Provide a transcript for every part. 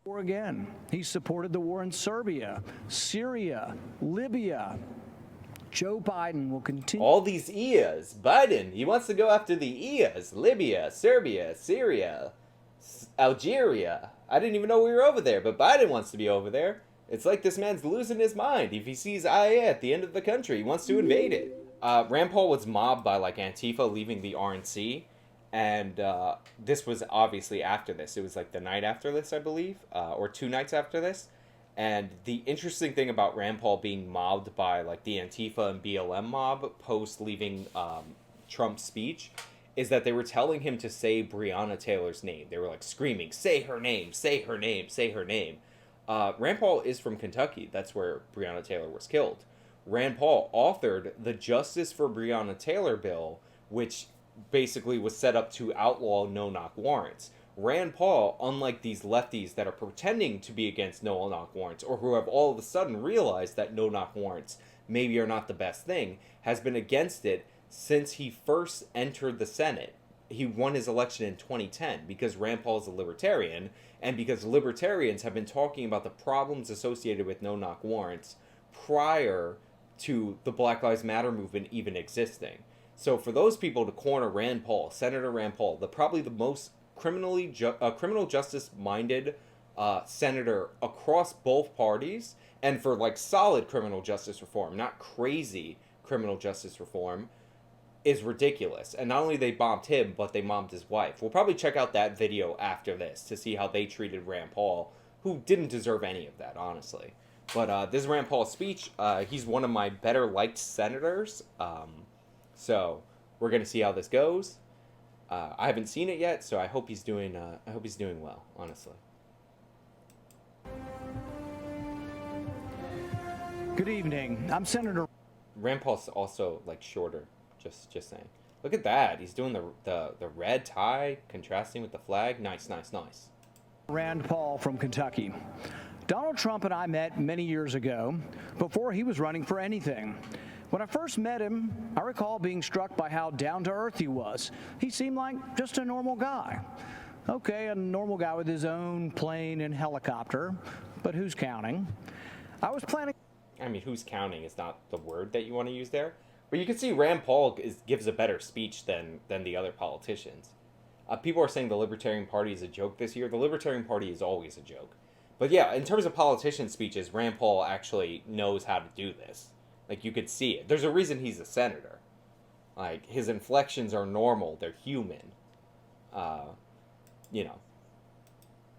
War again. He supported the war in Serbia, Syria, Libya. Joe Biden will continue. All these EAs. Biden, he wants to go after the EAs. Libya, Serbia, Syria, Algeria. I didn't even know we were over there, but Biden wants to be over there. It's like this man's losing his mind. If he sees IA at the end of the country, he wants to invade it. Rand Paul was mobbed by like Antifa leaving the RNC. And this was obviously after this. It was like the night after this, I believe, or 2 nights after this. And the interesting thing about Rand Paul being mobbed by like the Antifa and BLM mob post leaving Trump's speech is that they were telling him to say Breonna Taylor's name. They were like screaming, say her name, say her name, say her name. Rand Paul is from Kentucky. That's where Breonna Taylor was killed. Rand Paul authored the Justice for Breonna Taylor bill, which basically was set up to outlaw no-knock warrants. Rand Paul, unlike these lefties that are pretending to be against no-knock warrants or who have all of a sudden realized that no-knock warrants maybe are not the best thing, has been against it since he first entered the Senate. He won his election in 2010 because Rand Paul is a libertarian and because libertarians have been talking about the problems associated with no-knock warrants prior to the Black Lives Matter movement even existing. So for those people to corner Rand Paul, Senator Rand Paul, probably the most criminal justice minded senator across both parties, and for like solid criminal justice reform, not crazy criminal justice reform, is ridiculous. And not only they bombed him, but they mobbed his wife. We'll probably check out that video after this to see how they treated Rand Paul, who didn't deserve any of that, honestly. But this is Rand Paul's speech. He's one of my better liked senators. So we're gonna see how this goes. I haven't seen it yet, so I hope he's doing. I hope he's doing well, honestly. Good evening. I'm Senator Rand Paul's also like shorter. Just saying. Look at that. He's doing the red tie, contrasting with the flag. Nice. Rand Paul from Kentucky. Donald Trump and I met many years ago, before he was running for anything. When I first met him, I recall being struck by how down-to-earth he was. He seemed like just a normal guy. Okay, a normal guy with his own plane and helicopter, but who's counting? Who's counting is not the word that you want to use there. But you can see Rand Paul gives a better speech than the other politicians. People are saying the Libertarian Party is a joke this year. The Libertarian Party is always a joke. But yeah, in terms of politician speeches, Rand Paul actually knows how to do this. Like, you could see it. There's a reason he's a senator. Like, his inflections are normal. They're human. A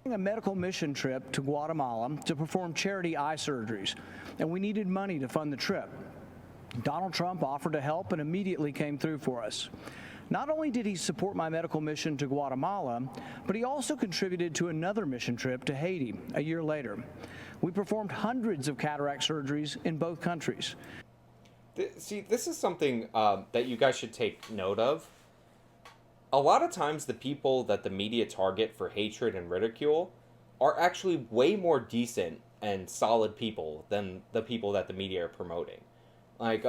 medical mission trip to Guatemala to perform charity eye surgeries, and we needed money to fund the trip. Donald Trump offered to help and immediately came through for us. Not only did he support my medical mission to Guatemala, but he also contributed to another mission trip to Haiti a year later. We performed hundreds of cataract surgeries in both countries. See, this is something that you guys should take note of. A lot of times the people that the media target for hatred and ridicule are actually way more decent and solid people than the people that the media are promoting. Like,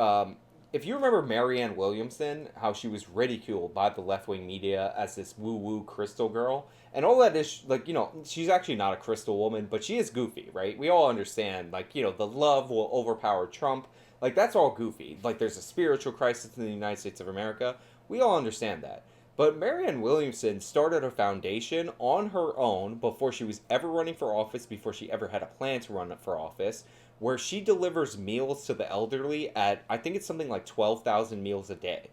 if you remember Marianne Williamson, how she was ridiculed by the left-wing media as this woo-woo crystal girl, and all that is, like, she's actually not a crystal woman, but she is goofy, right? We all understand, like, the love will overpower Trump. Like, that's all goofy. Like, there's a spiritual crisis in the United States of America. We all understand that. But Marianne Williamson started a foundation on her own before she was ever running for office, before she ever had a plan to run for office, where she delivers meals to the elderly at, I think it's something like 12,000 meals a day.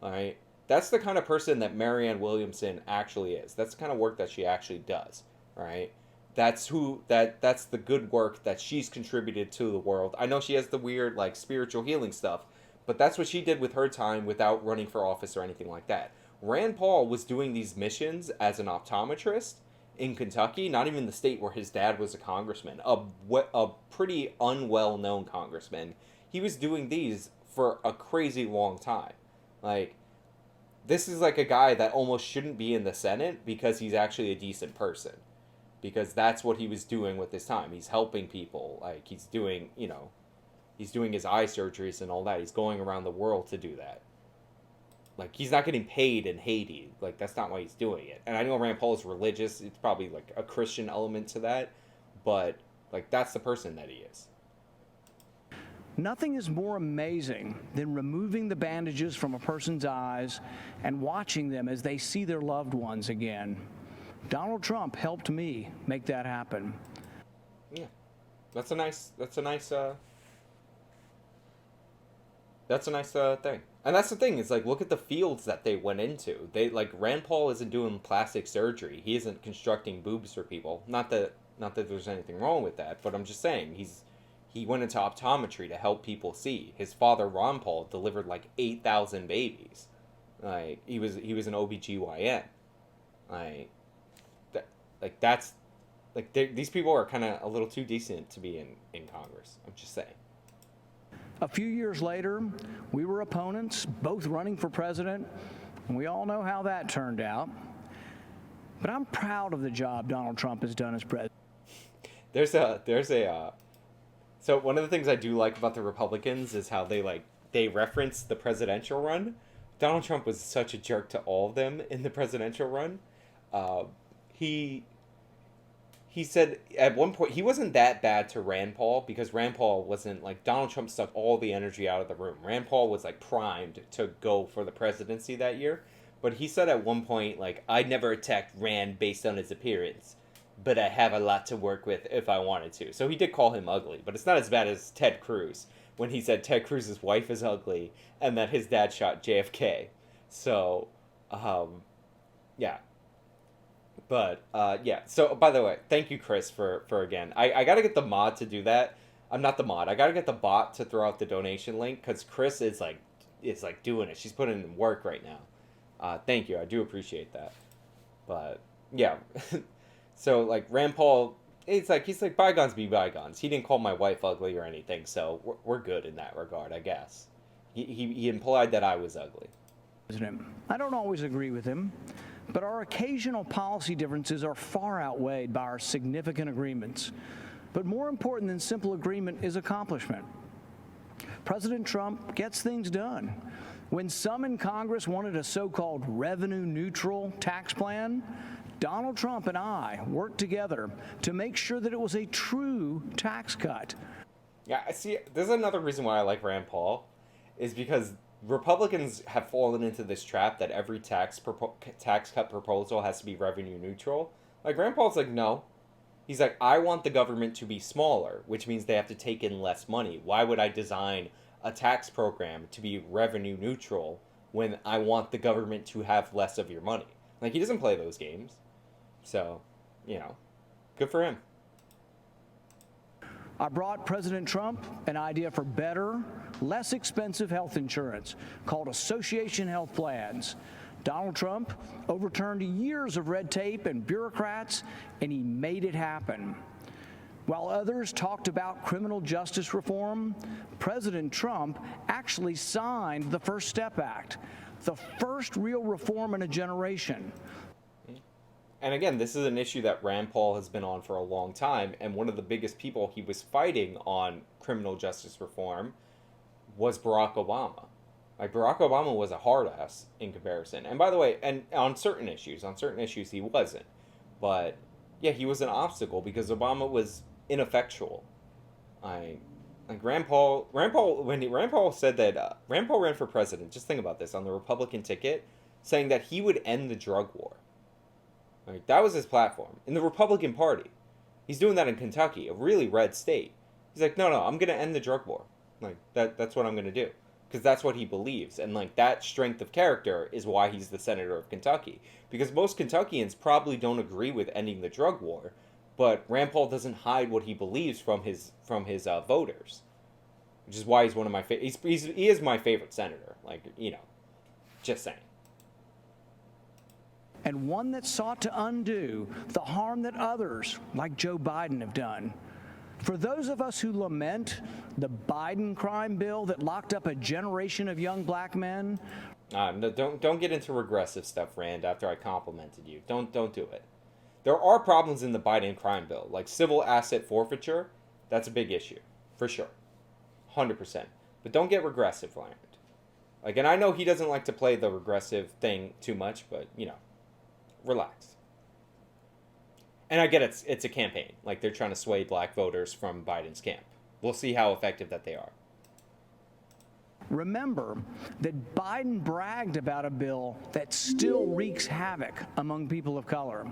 All right? That's the kind of person that Marianne Williamson actually is. That's the kind of work that she actually does, right? That's the good work that she's contributed to the world. I know she has the weird, like, spiritual healing stuff, but that's what she did with her time without running for office or anything like that. Rand Paul was doing these missions as an optometrist in Kentucky, not even the state where his dad was a congressman, a pretty unwell-known congressman. He was doing these for a crazy long time. Like, this is like a guy that almost shouldn't be in the Senate because he's actually a decent person. Because that's what he was doing with his time. He's helping people. Like, he's doing his eye surgeries and all that. He's going around the world to do that. Like, he's not getting paid in Haiti. Like, that's not why he's doing it. And I know Rand Paul is religious. It's probably, like, a Christian element to that. But, like, that's the person that he is. Nothing is more amazing than removing the bandages from a person's eyes and watching them as they see their loved ones again. Donald Trump helped me make that happen. Yeah. That's a nice thing. And that's the thing, is like, look at the fields that they went into. They, like, Rand Paul isn't doing plastic surgery. He isn't constructing boobs for people. Not that there's anything wrong with that, but I'm just saying, he went into optometry to help people see. His father, Ron Paul, delivered like 8,000 babies. Like, he was an OBGYN. These people are kind of a little too decent to be in Congress. I'm just saying. A few years later, we were opponents, both running for president, and we all know how that turned out. But I'm proud of the job Donald Trump has done as president. So one of the things I do like about the Republicans is how they reference the presidential run. Donald Trump was such a jerk to all of them in the presidential run. He said at one point he wasn't that bad to Rand Paul, because Rand Paul wasn't like, Donald Trump sucked all the energy out of the room. Rand Paul was like primed to go for the presidency that year. But he said at one point, like, I never attacked Rand based on his appearance, but I have a lot to work with if I wanted to. So he did call him ugly, but it's not as bad as Ted Cruz, when he said Ted Cruz's wife is ugly and that his dad shot JFK. So, yeah. But, yeah. So, by the way, thank you, Chris, for again. I got to get the mod to do that. I'm not the mod. I got to get the bot to throw out the donation link, because Chris is doing it. She's putting in work right now. Thank you. I do appreciate that. But, yeah. So, like, Rand Paul, he's like, bygones be bygones. He didn't call my wife ugly or anything, so we're good in that regard, I guess. He implied that I was ugly. I don't always agree with him, but our occasional policy differences are far outweighed by our significant agreements. But more important than simple agreement is accomplishment. President Trump gets things done. When some in Congress wanted a so-called revenue-neutral tax plan, Donald Trump and I worked together to make sure that it was a true tax cut. Yeah, I see. There's another reason why I like Rand Paul, is because Republicans have fallen into this trap that every tax cut proposal has to be revenue neutral. Like, Rand Paul's like, no. He's like, I want the government to be smaller, which means they have to take in less money. Why would I design a tax program to be revenue neutral when I want the government to have less of your money? Like, he doesn't play those games. So, good for him. I brought President Trump an idea for better, less expensive health insurance called Association Health Plans. Donald Trump overturned years of red tape and bureaucrats, and he made it happen. While others talked about criminal justice reform, President Trump actually signed the First Step Act, the first real reform in a generation. And again, this is an issue that Rand Paul has been on for a long time, and one of the biggest people he was fighting on criminal justice reform was Barack Obama. Like, Barack Obama was a hard ass in comparison. And by the way, and on certain issues he wasn't. But yeah, he was an obstacle because Obama was ineffectual. Rand Paul said that Rand Paul ran for president, just think about this, on the Republican ticket, saying that he would end the drug war. Like, that was his platform in the Republican Party. He's doing that in Kentucky, a really red state. He's like, no, I'm going to end the drug war. Like, that's what I'm going to do. Because that's what he believes. And, like, that strength of character is why he's the senator of Kentucky. Because most Kentuckians probably don't agree with ending the drug war. But Rand Paul doesn't hide what he believes from his voters. Which is why he's one of my favorite. He is my favorite senator. Like, just saying. And one that sought to undo the harm that others, like Joe Biden, have done. For those of us who lament the Biden crime bill that locked up a generation of young black men. No, don't get into regressive stuff, Rand, after I complimented you. Don't do it. There are problems in the Biden crime bill, like civil asset forfeiture. That's a big issue, for sure. 100%. But don't get regressive, Rand. Like, and I know he doesn't like to play the regressive thing too much, but, relax. And I get it's a campaign. Like, they're trying to sway black voters from Biden's camp. We'll see how effective that they are. Remember that Biden bragged about a bill that still wreaks havoc among people of color.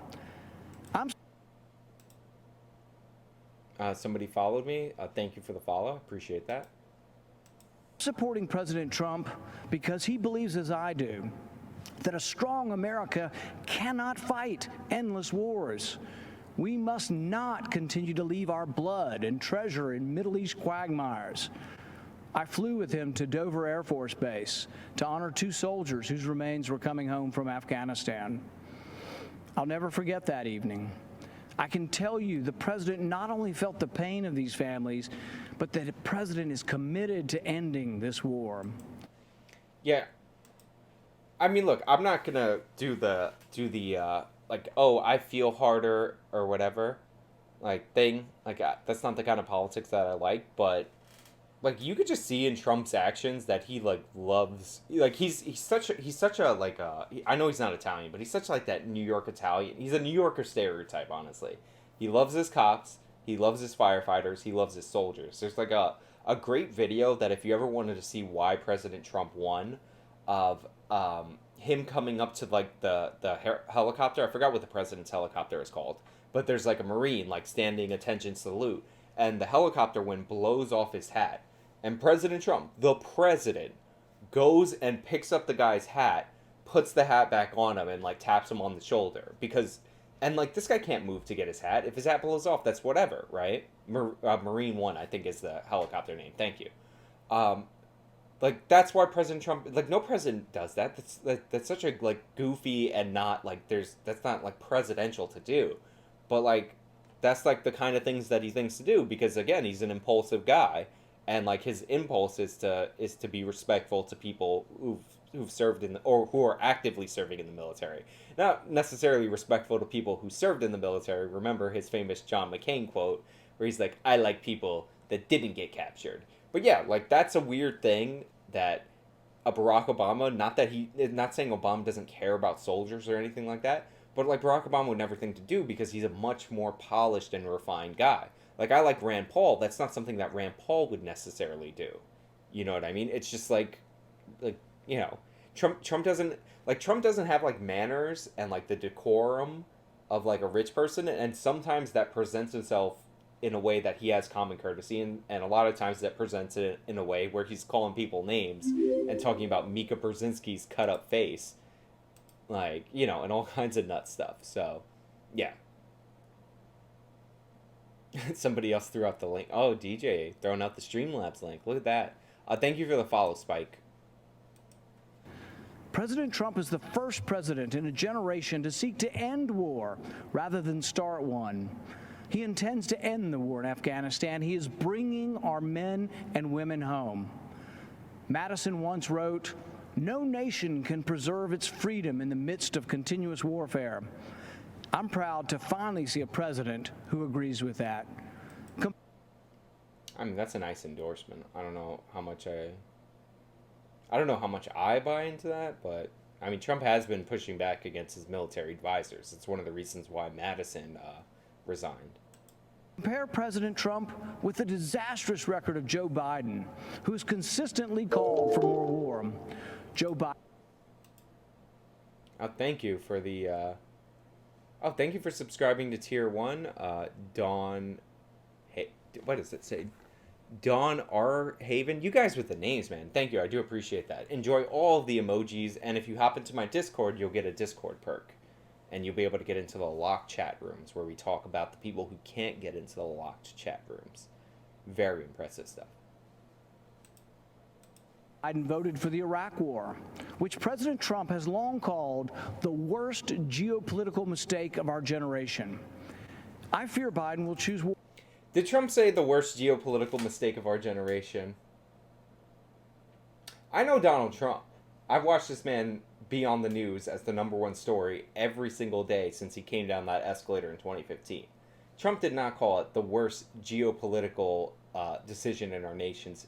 Somebody followed me. Thank you for the follow. Appreciate that. Supporting President Trump because he believes, as I do, that a strong America cannot fight endless wars. We must not continue to leave our blood and treasure in Middle East quagmires. I flew with him to Dover Air Force Base to honor 2 soldiers whose remains were coming home from Afghanistan. I'll never forget that evening. I can tell you the president not only felt the pain of these families, but that the president is committed to ending this war. Yeah. I mean, look, I'm not gonna do the like, oh, I feel harder or whatever, like, thing. Like, that's not the kind of politics that I like, but, like, you could just see in Trump's actions that he, like, loves, like, he's such a, like, I know he's not Italian, but he's such, like, that New York Italian. He's a New Yorker stereotype, honestly. He loves his cops, he loves his firefighters, he loves his soldiers. There's, like, a great video that if you ever wanted to see why President Trump won, of, him coming up to, like, the helicopter. I forgot what the president's helicopter is called, but there's, like, a Marine, like, standing attention salute, and the helicopter wind blows off his hat. And President Trump, the president, goes and picks up the guy's hat, puts the hat back on him, and, like, taps him on the shoulder. Because, and, like, this guy can't move to get his hat. If his hat blows off, that's whatever, right? Marine 1, I think, is the helicopter name. Thank you. Like, that's why President Trump, like, no president does that. That's such a, like, goofy and not, like, that's not, like, presidential to do. But, like, that's, like, the kind of things that he thinks to do. Because, again, he's an impulsive guy. And, like, his impulse is to be respectful to people who've served or who are actively serving in the military. Not necessarily respectful to people who served in the military. Remember his famous John McCain quote, where he's like, I like people that didn't get captured. But yeah, like, that's a weird thing that a Barack Obama, not saying Obama doesn't care about soldiers or anything like that, but, like, Barack Obama would never think to do because he's a much more polished and refined guy. Like, I like Rand Paul. That's not something that Rand Paul would necessarily do. You know what I mean? It's just like, Trump doesn't have, like, manners and, like, the decorum of, like, a rich person, and sometimes that presents itself in a way that he has common courtesy, and a lot of times that presents it in a way where he's calling people names and talking about Mika Brzezinski's cut-up face, like, and all kinds of nut stuff. So, yeah. Somebody else threw out the link. Oh, DJ throwing out the Streamlabs link. Look at that. Thank you for the follow, Spike. President Trump is the first president in a generation to seek to end war rather than start one. He intends to end the war in Afghanistan. He is bringing our men and women home. Madison once wrote, "No nation can preserve its freedom in the midst of continuous warfare." I'm proud to finally see a president who agrees with that. I mean, that's a nice endorsement. I don't know how much I buy into that, but I mean, Trump has been pushing back against his military advisors. It's one of the reasons why Madison resigned. Compare President Trump with the disastrous record of Joe Biden, who has consistently called for more war. Joe Biden. Thank you for the. Thank you for subscribing to Tier 1. Dawn. Hey, what does it say? Dawn R. Haven. You guys with the names, man. Thank you. I do appreciate that. Enjoy all of the emojis. And if you hop into my Discord, you'll get a Discord perk. And you'll be able to get into the locked chat rooms where we talk about the people who can't get into the locked chat rooms. Very impressive stuff. Biden voted for the Iraq War, which President Trump has long called the worst geopolitical mistake of our generation. I fear Biden will choose war. Did Trump say the worst geopolitical mistake of our generation? I know Donald Trump. I've watched this man be on the news as the #1 story every single day since he came down that escalator in 2015. Trump did not call it the worst geopolitical decision in our nation's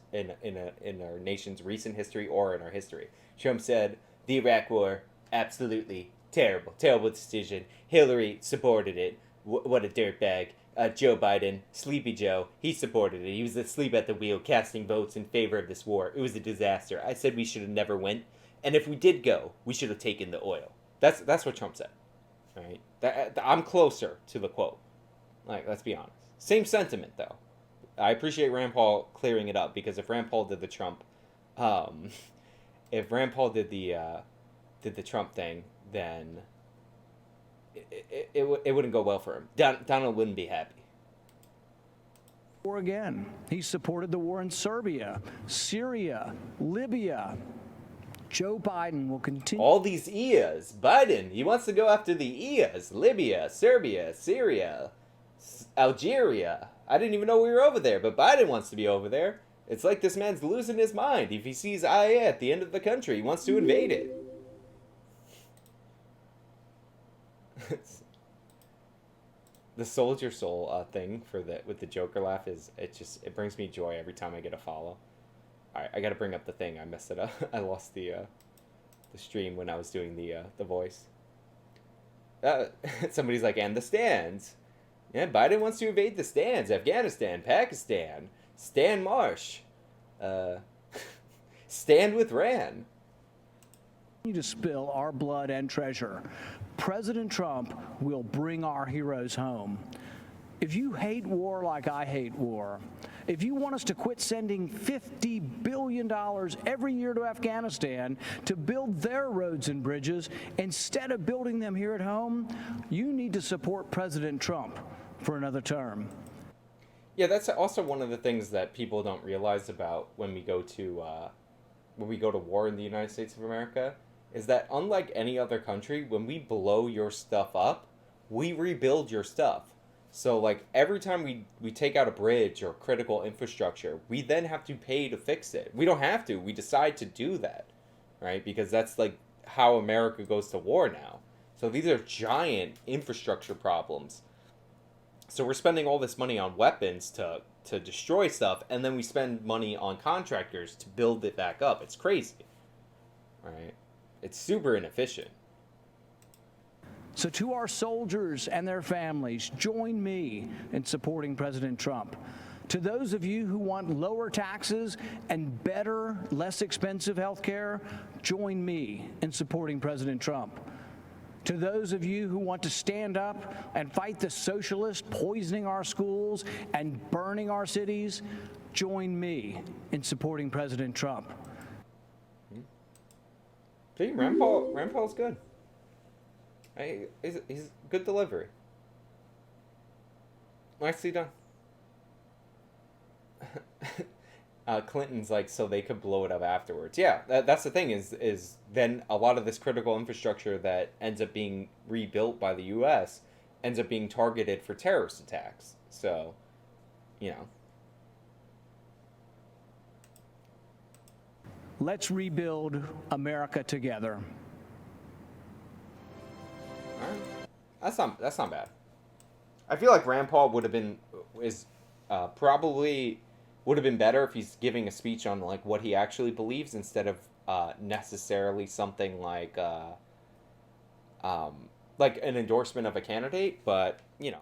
recent history or in our history. Trump said the Iraq War, absolutely terrible decision. Hillary supported it. What a dirtbag. Joe Biden, Sleepy Joe, he supported it. He was asleep at the wheel, casting votes in favor of this war. It was a disaster. I said we should have never went, and if we did go, we should have taken the oil. That's what Trump said. All right, I'm closer to the quote. Like, let's be honest. Same sentiment, though. I appreciate Rand Paul clearing it up, because if Rand Paul did the Trump, if Rand Paul did the Trump thing, then it wouldn't go well for him. Donald wouldn't be happy. War again. He supported the war in Serbia, Syria, Libya. Joe Biden will continue. All these EAs. Biden, he wants to go after the EAs. Libya, Serbia, Syria, Algeria. I didn't even know we were over there, but Biden wants to be over there. It's like this man's losing his mind. If he sees IA at the end of the country, he wants to invade it. The Soldier Soul thing with the Joker laugh it brings me joy every time I get a follow. All right, I got to bring up the thing. I messed it up. I lost the stream when I was doing the voice. Somebody's like, and the stands. Yeah, Biden wants to invade the stands. Afghanistan, Pakistan, Stan Marsh, stand with Rand. To spill our blood and treasure. President Trump will bring our heroes home. If you hate war like I hate war, if you want us to quit sending $50 billion every year to Afghanistan to build their roads and bridges instead of building them here at home, you need to support President Trump for another term. Yeah, that's also one of the things that people don't realize about when we go to war in the United States of America, is that unlike any other country, when we blow your stuff up, we rebuild your stuff. So, like, every time we take out a bridge or critical infrastructure, we then have to pay to fix it. We don't have to. We decide to do that, right? Because that's, like, how America goes to war now. So these are giant infrastructure problems. So we're spending all this money on weapons to destroy stuff, and then we spend money on contractors to build it back up. It's crazy, right? It's super inefficient. So to our soldiers and their families, join me in supporting President Trump. To those of you who want lower taxes and better, less expensive health care, join me in supporting President Trump. To those of you who want to stand up and fight the socialists poisoning our schools and burning our cities, join me in supporting President Trump. See, Rand Paul's good. He's good delivery. Nicely done. Clinton's like, so they could blow it up afterwards. Yeah, that's the thing is then a lot of this critical infrastructure that ends up being rebuilt by the U.S. ends up being targeted for terrorist attacks. So, you know. Let's rebuild America together. All right. That's not bad. I feel like Rand Paul probably would have been better if he's giving a speech on like what he actually believes instead of necessarily something like an endorsement of a candidate. But you know.